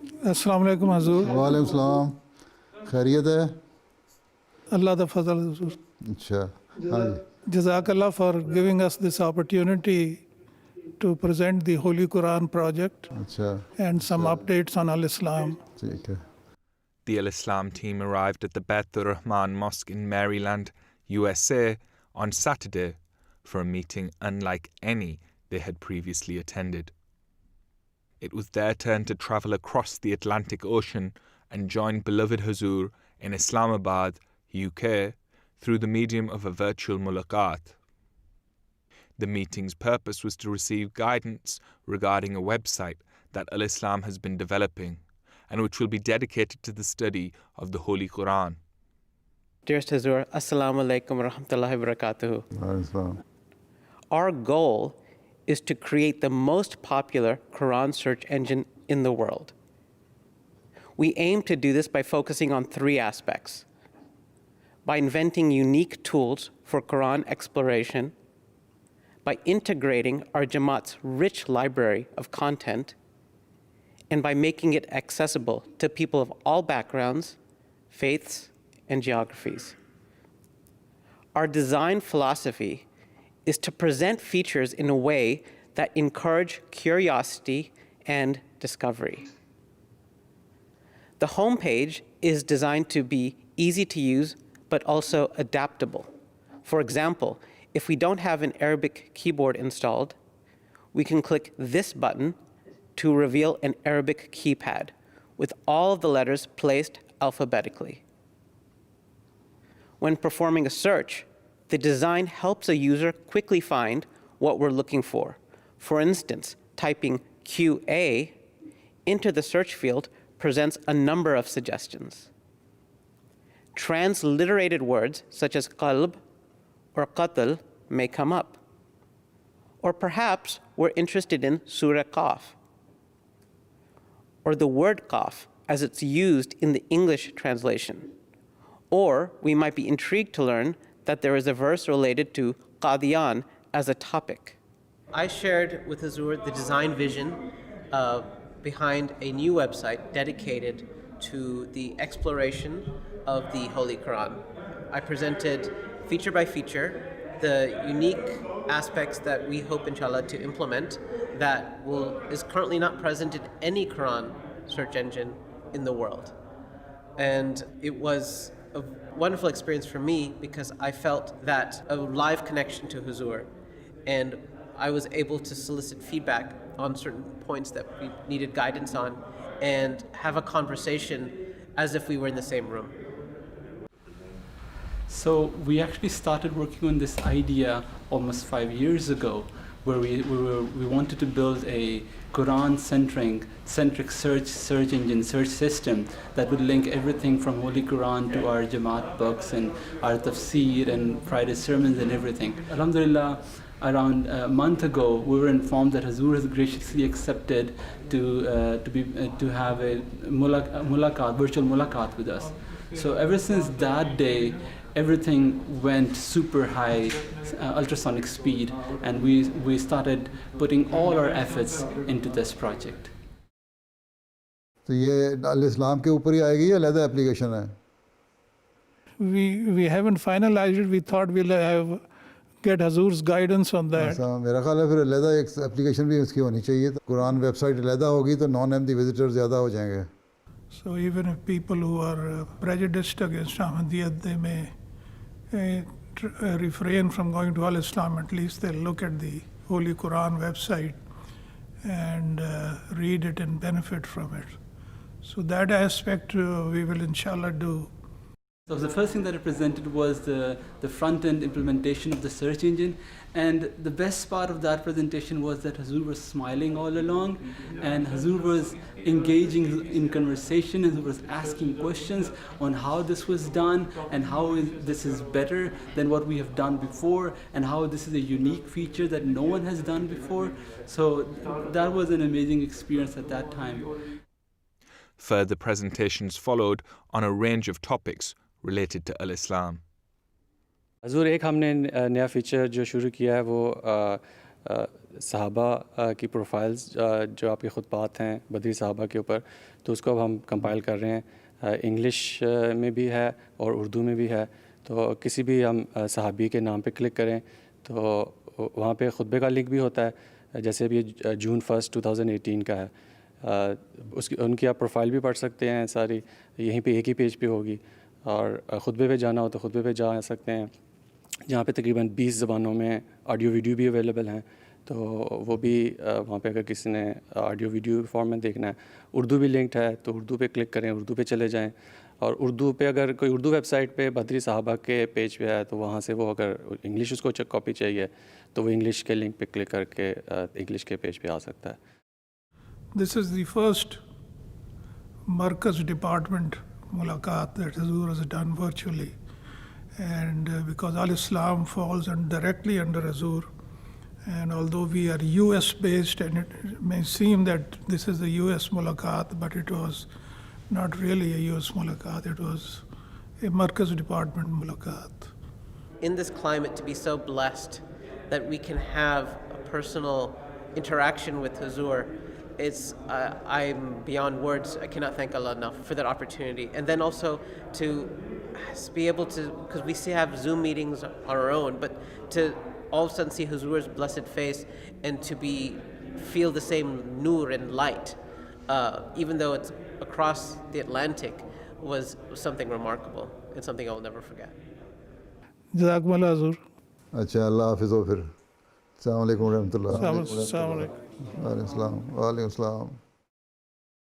अस्सलाम वालेकुम हजूर। वालेकुम सलाम। खैरियत है? Allah the Fazal Huzur. अच्छा, हाँ जी। Jazakallah for giving us this opportunity to present the Holy Quran project अच्छा, and some updates on Al-Islam. ठीक है। The Al Islam team arrived at the Beit Rahman Mosque in Maryland, USA on Saturday for a meeting unlike any they had previously attended. It was their turn to travel across the Atlantic Ocean and join beloved Huzur in Islamabad, UK, through the medium of a virtual mulaqat. The meeting's purpose was to receive guidance regarding a website that Al Islam has been developing and which will be dedicated to the study of the Holy Quran. Dearest Hazur, Assalamu alaikum wa rahmatullahi wa barakatuhu. वालेकुम सलाम। Our goal is to create the most popular Quran search engine in the world. We aim to do this by focusing on three aspects: by inventing unique tools for Quran exploration, by integrating our Jamaat's rich library of content, and by making it accessible to people of all backgrounds, faiths, and geographies. Our design philosophy is to present features in a way that encourage curiosity and discovery. The homepage is designed to be easy to use, but also adaptable. For example, if we don't have an Arabic keyboard installed, we can click this button to reveal an Arabic keypad with all of the letters placed alphabetically. When performing a search, the design helps a user quickly find what we're looking for. For instance, typing QA into the search field presents a number of suggestions. Transliterated words such as qalb or qatl may come up. Or perhaps we're interested in Surah Qaf, or the word Qaf as it's used in the English translation. Or we might be intrigued to learn that there is a verse related to Qadian as a topic. I shared with Huzur the design vision behind a new website dedicated to the exploration of the Holy Quran. I presented feature by feature the unique aspects that we hope, inshallah, to implement that is currently not present in any Quran search engine in the world. And it was a wonderful experience for me because I felt that a live connection to Huzur, and I was able to solicit feedback on certain points that we needed guidance on and have a conversation as if we were in the same room. So we actually started working on this idea almost 5 years ago, where we wanted to build a Quran-centric search engine, search system that would link everything from Holy Quran to our Jamaat books and our tafsir and Friday sermons and everything. Alhamdulillah, around a month ago, we were informed that Huzur has graciously accepted to have a mulaqat, virtual mulaqat with us. So ever since that day, everything went super high, ultrasonic speed, and we started putting all our efforts into this project. तो ये अल इस्लाम के ऊपर ही आएगी या अलग application है? We haven't finalized it. We thought we'll get Hazur's guidance on that. ऐसा मेरा ख्याल है फिर अलग एक एप्लीकेशन भी उसकी होनी चाहिए। तो कुरान वेबसाइट अलग होगी तो नॉन अहमदी विजिटर ज़्यादा हो जाएंगे। So even if people who are prejudiced against Ahmadiyyat, they may refrain from going to Al-Islam, at least they'll look at the Holy Quran website and read it and benefit from it. So that aspect we will inshallah do. So the first thing that I presented was the front-end implementation of the search engine, and the best part of that presentation was that Huzur was smiling all along, and Huzur was engaging in conversation, and Huzur was asking questions on how this was done, and how this is better than what we have done before, and how this is a unique feature that no one has done before. So that was an amazing experience at that time. Further presentations followed on a range of topics related to Al-Islam. हजूर एक हमने नया feature जो शुरू किया है वो सहाबा की प्रोफाइल्स जो आपके ख़ुतबात हैं बदरी सहाबा के ऊपर, तो उसको अब हम कंपाइल कर रहे हैं। इंग्लिश में भी है और उर्दू में भी है। तो किसी भी हम सहाबी के नाम पे क्लिक करें तो वहाँ पे ख़ुतबे का लिंक भी होता है। जैसे अभी जून 1 2018 का है, उसकी उनकी आप प्रोफाइल भी पढ़ सकते हैं सारी, यहीं पे एक ही पेज पे होगी। और ख़ुतबे पे जाना हो तो ख़ुतबे पे जा सकते हैं, जहाँ पे तकरीबन 20 ज़बानों में ऑडियो वीडियो भी अवेलेबल हैं। तो वो भी वहाँ पे अगर किसी ने ऑडियो वीडियो फॉर्म में देखना है। उर्दू भी लिंक्ड है, तो उर्दू पे क्लिक करें, उर्दू पे चले जाएं। और उर्दू पे अगर कोई उर्दू वेबसाइट पे बदरी साहबा के पेज पे है, तो वहाँ से वो अगर इंग्लिश उसको कॉपी चाहिए तो वो इंग्लिश के लिंक पे क्लिक करके इंग्लिश के पेज पे आ सकता है। This is the first Markaz department mulaqat that Hazur has done virtually. And because Al Islam falls directly under Hazur, and although we are US based and it may seem that this is a US mulaqat, but it was not really a US mulaqat, it was a Markaz department mulaqat. In this climate, to be so blessed that we can have a personal interaction with Huzur, I'm beyond words. I cannot thank Allah enough for that opportunity. And then also to be able to, because we still have Zoom meetings on our own, but to all of a sudden see Huzur's blessed face and to feel the same nur and light, even though it's across the Atlantic, was something remarkable and something I will never forget. Jazakumullah Hazur. अच्छा, अल्लाह हाफिज़ हो फिर। अस्सलाम वालेकुम रहमतुल्लाह। Assalamu alaikum. वालेकुम सलाम।